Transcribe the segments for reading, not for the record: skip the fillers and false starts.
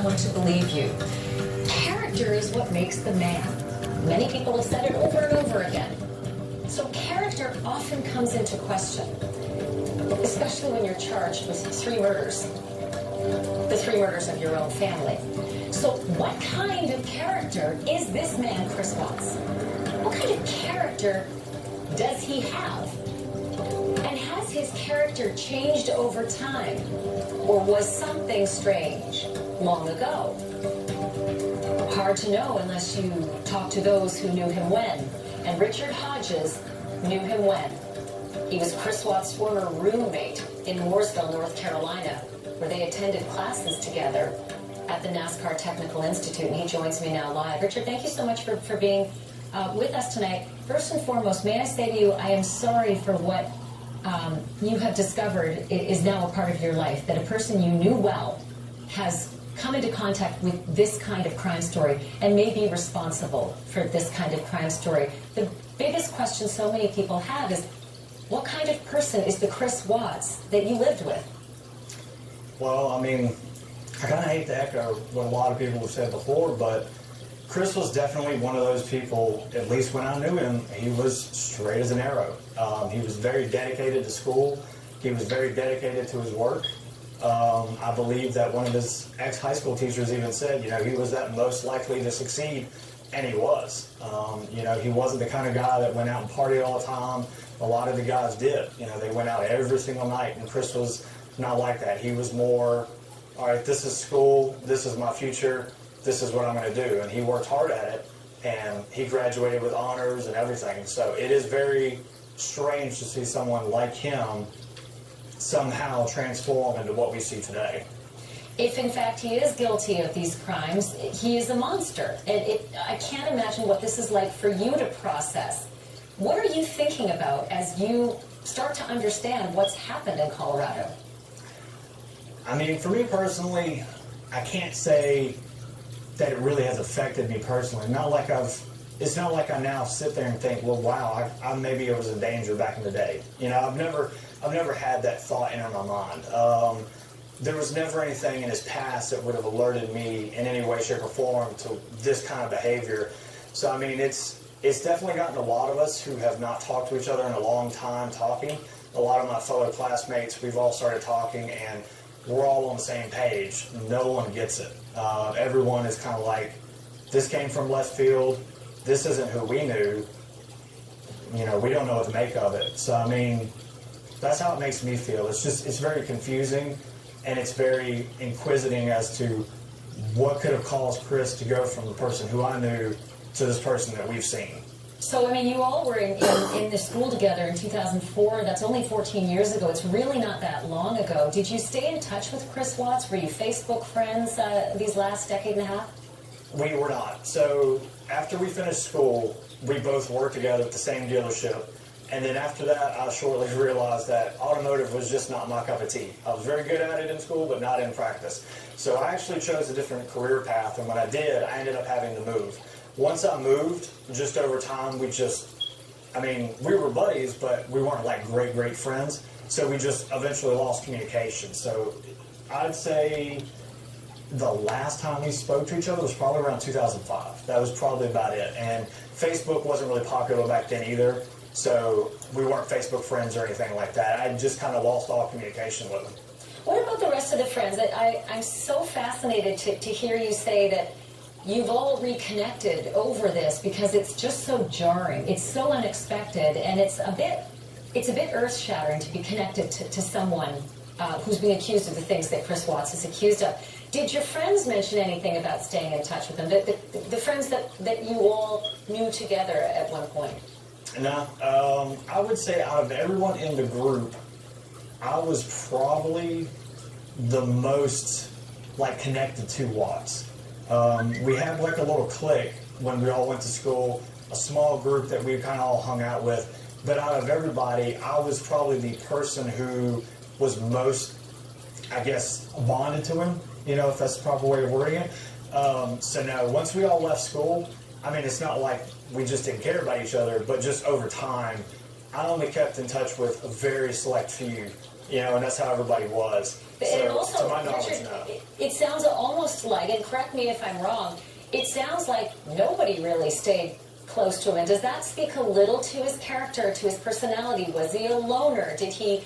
someone to believe you. Character is what makes the man. Many people have said it over and over again. So character often comes into question, especially when you're charged with 3 murders. The 3 murders of your own family. So what kind of character is this man, Chris Watts? What kind of character does he have? And has his character changed over time? Or was something strange long ago? Hard to know unless you talk to those who knew him when. And Richard Hodges knew him when. He was Chris Watts' former roommate in Mooresville, North Carolina, where they attended classes together at the NASCAR Technical Institute, and he joins me now live. Richard, thank you so much for being with us tonight. First and foremost, may I say to you, I am sorry for what you have discovered is now a part of your life, that a person you knew well has come into contact with this kind of crime story and may be responsible for this kind of crime story. The biggest question so many people have is, what kind of person is the Chris Watts that you lived with? Well, I mean, I kind of hate to echo what a lot of people have said before, but Chris was definitely one of those people, at least when I knew him, he was straight as an arrow. He was very dedicated to school. He was very dedicated to his work. I believe that one of his ex-high school teachers even said, you know, he was that most likely to succeed, and he was. You know, he wasn't the kind of guy that went out and partied all the time. A lot of the guys did. You know, they went out every single night, and Chris was not like that. He was more, all right, this is school, this is my future, this is what I'm going to do. And he worked hard at it, and he graduated with honors and everything. So it is very strange to see someone like him somehow transform into what we see today. If in fact he is guilty of these crimes, he is a monster. And I can't imagine what this is like for you to process. What are you thinking about as you start to understand what's happened in Colorado? I mean, for me personally, I can't say that it really has affected me personally. It's not like I now sit there and think, well, wow, I maybe I was in danger back in the day. You know, I've never had that thought enter my mind. There was never anything in his past that would have alerted me in any way, shape, or form to this kind of behavior. So, I mean, it's definitely gotten a lot of us who have not talked to each other in a long time talking. A lot of my fellow classmates, we've all started talking, and we're all on the same page. No one gets it. Everyone is kind of like, this came from left field. This isn't who we knew. You know, we don't know what to make of it. So, I mean, that's how it makes me feel. It's very confusing, and it's very inquisiting as to what could have caused Chris to go from the person who I knew to this person that we've seen. So, I mean, you all were in the school together in 2004. That's only 14 years ago. It's really not that long ago. Did you stay in touch with Chris Watts? Were you Facebook friends these last decade and a half? We were not. So, after we finished school, we both worked together at the same dealership. And then after that, I shortly realized that automotive was just not my cup of tea. I was very good at it in school, but not in practice. So I actually chose a different career path, and when I did, I ended up having to move. Once I moved, just over time, we were buddies, but we weren't like great friends. So we just eventually lost communication. So I'd say the last time we spoke to each other was probably around 2005. That was probably about it. And Facebook wasn't really popular back then either. So we weren't Facebook friends or anything like that. I just kind of lost all communication with them. What about the rest of the friends? I'm so fascinated to hear you say that you've all reconnected over this, because it's just so jarring. It's so unexpected, and it's a bit earth-shattering to be connected to someone who's being accused of the things that Chris Watts is accused of. Did your friends mention anything about staying in touch with them? The friends that you all knew together at one point? No, I would say out of everyone in the group, I was probably the most connected to Watts. We had like a little clique when we all went to school, a small group that we kind of all hung out with. But out of everybody, I was probably the person who was most, I guess, bonded to him, you know, if that's the proper way of wording it. So no, once we all left school, I mean, it's not like we just didn't care about each other, but just over time, I only kept in touch with a very select few, you know, and that's how everybody was. And So, also, to my knowledge, Richard, no. it sounds almost like, and correct me if I'm wrong, it sounds like nobody really stayed close to him. And does that speak a little to his character, to his personality? Was he a loner? Did he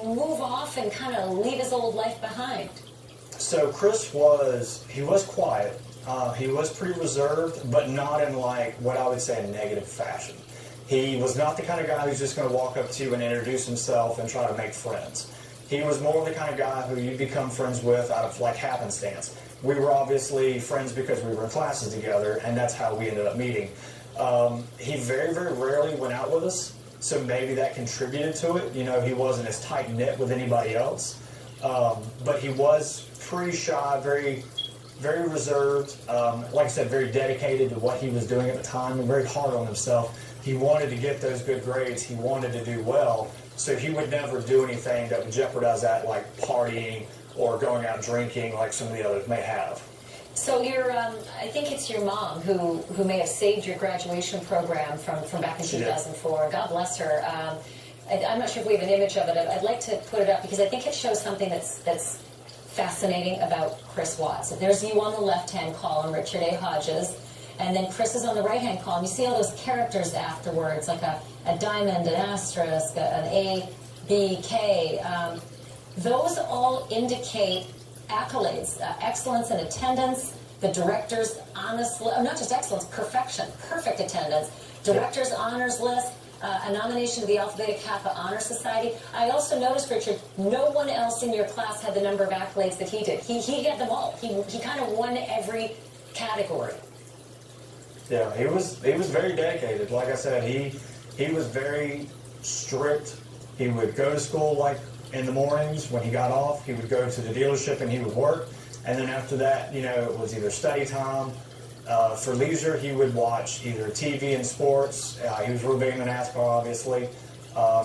move off and kind of leave his old life behind? So Chris was quiet. He was pretty reserved, but not in like what I would say a negative fashion. He was not the kind of guy who's just going to walk up to you and introduce himself and try to make friends. He was more the kind of guy who you'd become friends with out of like happenstance. We were obviously friends because we were in classes together, and that's how we ended up meeting. He very, very rarely went out with us, so maybe that contributed to it. You know, he wasn't as tight-knit with anybody else. But he was pretty shy, very, very reserved. Like I said, very dedicated to what he was doing at the time and very hard on himself. He wanted to get those good grades. He wanted to do well. So he would never do anything that would jeopardize that, like partying or going out drinking like some of the others may have. So I think it's your mom who may have saved your graduation program from back in 2004. God bless her. I'm not sure if we have an image of it. I'd like to put it up because I think it shows something that's fascinating about Chris Watts. There's you on the left-hand column, Richard A. Hodges, and then Chris is on the right-hand column. You see all those characters afterwards, like a diamond, an asterisk, an A, B, K. Those all indicate accolades, excellence in attendance, the director's honors list, not just excellence, perfection, perfect attendance, director's honors list, a nomination to the Alpha Beta Kappa Honor Society. I also noticed, Richard, no one else in your class had the number of accolades that he did. He had them all. He kind of won every category. Yeah, he was very dedicated. Like I said, he was very strict. He would go to school like in the mornings. When he got off, he would go to the dealership and he would work. And then after that, you know, it was either study time. For leisure, he would watch either TV and sports. He was real big into NASCAR, obviously.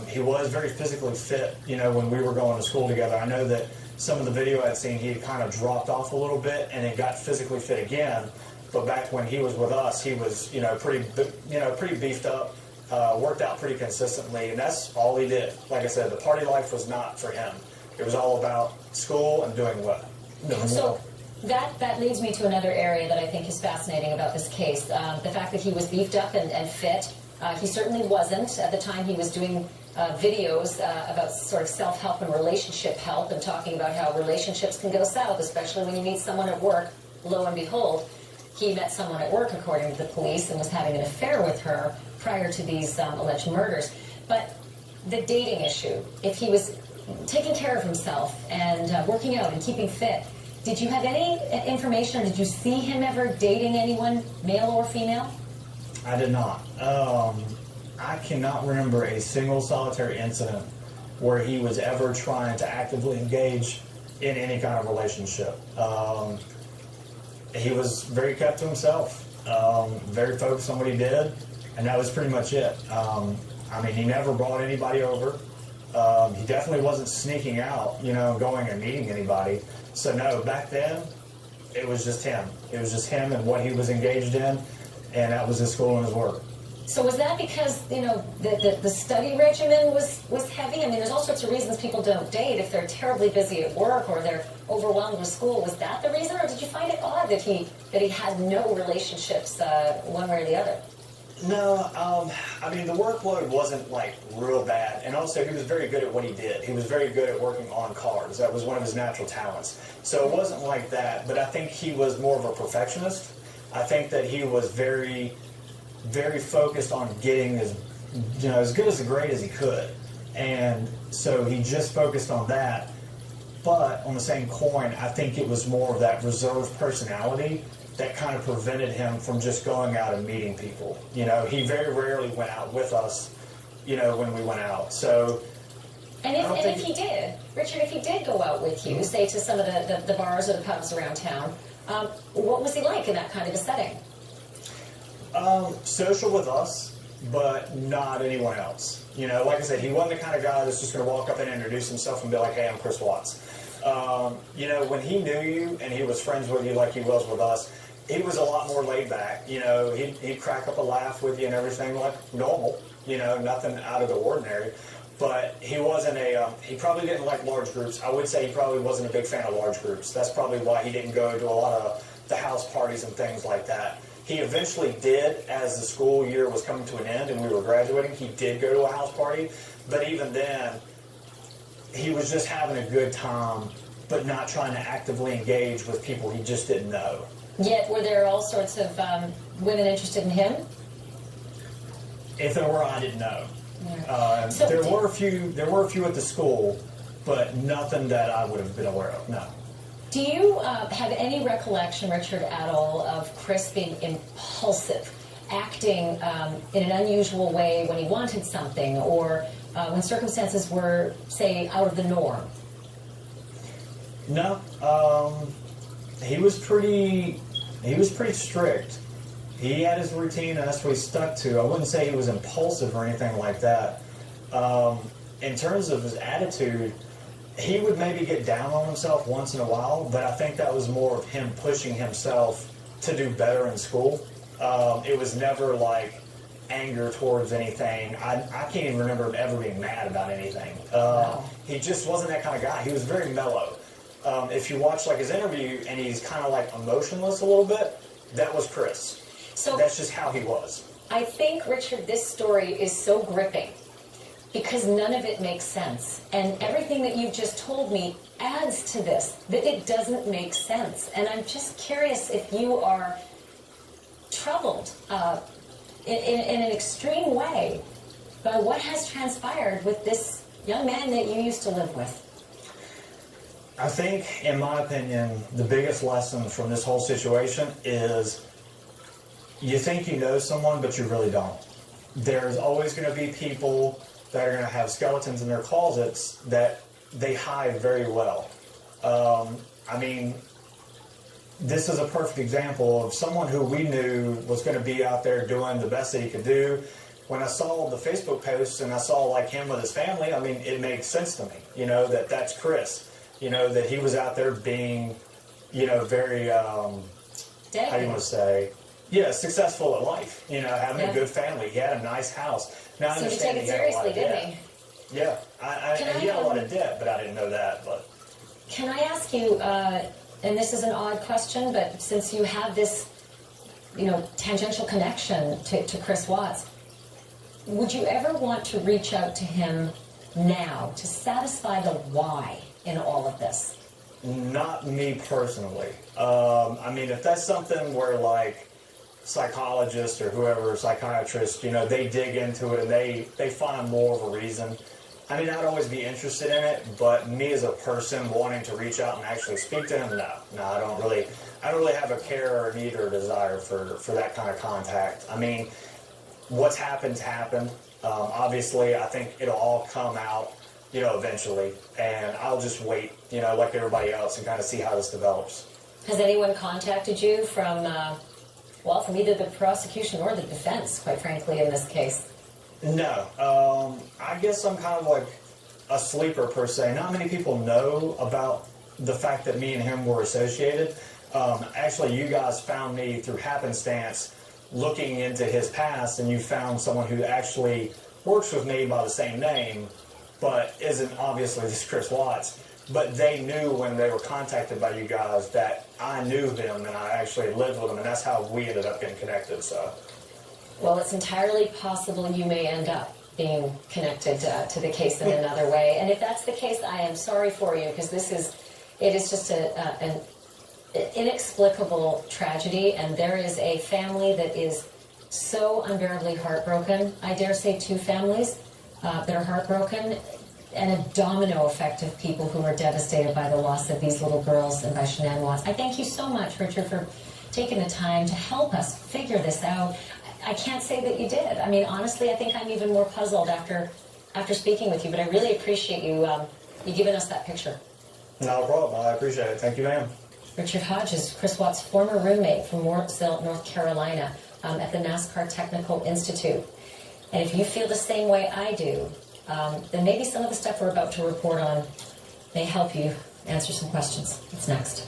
He was very physically fit, you know, when we were going to school together. I know that some of the video I'd seen, he had kind of dropped off a little bit and then got physically fit again. But back when he was with us, he was, pretty beefed up, worked out pretty consistently, and that's all he did. Like I said, the party life was not for him. It was all about school and doing well. So that leads me to another area that I think is fascinating about this case. The fact that he was beefed up and fit. He certainly wasn't. At the time, he was doing videos about sort of self-help and relationship help and talking about how relationships can go south, especially when you meet someone at work. Lo and behold, he met someone at work, according to the police, and was having an affair with her prior to these alleged murders. But the dating issue, if he was taking care of himself and working out and keeping fit, did you have any information, or did you see him ever dating anyone, male or female? I did not. I cannot remember a single solitary incident where he was ever trying to actively engage in any kind of relationship. He was very kept to himself, very focused on what he did, and that was pretty much it. He never brought anybody over. He definitely wasn't sneaking out, going and meeting anybody. So no, back then, it was just him. It was just him and what he was engaged in, and that was his school and his work. So was that because, the study regimen was heavy? I mean, there's all sorts of reasons people don't date if they're terribly busy at work or they're overwhelmed with school. Was that the reason, or did you find it odd that he had no relationships one way or the other? No, the workload wasn't like real bad, and also he was very good at what he did. He was very good at working on cars. That was one of his natural talents. So it wasn't like that, but I think he was more of a perfectionist. I think that he was very, very focused on getting as good as a grade as he could, and so he just focused on that. But on the same coin, I think it was more of that reserved personality that kind of prevented him from just going out and meeting people. He very rarely went out with us, when we went out. So, if he did, Richard, if he did go out with you, say to some of the bars or the pubs around town, what was he like in that kind of a setting? Social with us, but not anyone else. Like I said, he wasn't the kind of guy that's just going to walk up and introduce himself and be like, "Hey, I'm Chris Watts." When he knew you and he was friends with you like he was with us, he was a lot more laid back. He'd crack up a laugh with you and everything like normal. Nothing out of the ordinary. but he wasn't he probably didn't like large groups. I would say he probably wasn't a big fan of large groups. That's probably why he didn't go to a lot of the house parties and things like that. He eventually did, as the school year was coming to an end and we were graduating, he did go to a house party, but even then, he was just having a good time, but not trying to actively engage with people he just didn't know. Yet, were there all sorts of women interested in him? If there were, I didn't know. So there were a few at the school, but nothing that I would have been aware of. No. Do you have any recollection, Richard, at all, of Chris being impulsive, acting in an unusual way when he wanted something, or when circumstances were, say, out of the norm? No. He was pretty strict. He had his routine, and that's what he stuck to. I wouldn't say he was impulsive or anything like that. In terms of his attitude, he would maybe get down on himself once in a while, but I think that was more of him pushing himself to do better in school. It was never like anger towards anything. I can't even remember him ever being mad about anything. Wow. He just wasn't that kind of guy. He was very mellow. If you watch like his interview and he's kind of like emotionless a little bit, that was Chris. So That's just how he was. I think, Richard, this story is so gripping because none of it makes sense. And everything that you've just told me adds to this, that it doesn't make sense. And I'm just curious if you are troubled in an extreme way by what has transpired with this young man that you used to live with. I think, in my opinion, the biggest lesson from this whole situation is you think you know someone, but you really don't. There's always going to be people that are going to have skeletons in their closets that they hide very well. I mean, this is a perfect example of someone who we knew was going to be out there doing the best that he could do. When I saw the Facebook posts and I saw like him with his family, I mean, it made sense to me, you know, that that's Chris, you know, that he was out there being, you know, very, how do you want to say, yeah, successful at life, you know, having a good family. He had a nice house. Now, I So you understand take it he had a lot seriously, of didn't debt. he? Yeah, Can he had I, a lot of debt, but I didn't know that. But Can I ask you, and this is an odd question, but since you have this, you know, tangential connection to Chris Watts, would you ever want to reach out to him now to satisfy the why in all of this? not me personally. I mean, if that's something where like psychologists or whoever, psychiatrists, you know, they dig into it and they find more of a reason. I mean, I'd always be interested in it, but me as a person wanting to reach out and actually speak to him, no, I don't really have a care or need or desire for that kind of contact. I mean, what's happened's happened. Obviously, I think it'll all come out, you know, eventually, and I'll just wait, you know, like everybody else, and kind of see how this develops. Has anyone contacted you from either the prosecution or the defense, quite frankly, in this case? No. I guess I'm kind of like a sleeper per se. Not many people know about the fact that me and him were associated. Actually, you guys found me through happenstance looking into his past, and you found someone who actually works with me by the same name, but isn't obviously this Chris Watts. But they knew when they were contacted by you guys that I knew him and I actually lived with him, and that's how we ended up getting connected. So, Well, it's entirely possible you may end up being connected to the case in another way. And if that's the case, I am sorry for you, because it is just an inexplicable tragedy, and there is a family that is so unbearably heartbroken. I dare say two families that are heartbroken, and a domino effect of people who are devastated by the loss of these little girls and by Shanann Watts. I thank you so much, Richard, for taking the time to help us figure this out. I can't say that you did. I mean, honestly, I think I'm even more puzzled after speaking with you, but I really appreciate you giving us that picture. no problem. I appreciate it. Thank you, ma'am. Richard Hodges, Chris Watts' former roommate from Warrensville, North Carolina, at the NASCAR Technical Institute. And if you feel the same way I do, then maybe some of the stuff we're about to report on may help you answer some questions. It's next.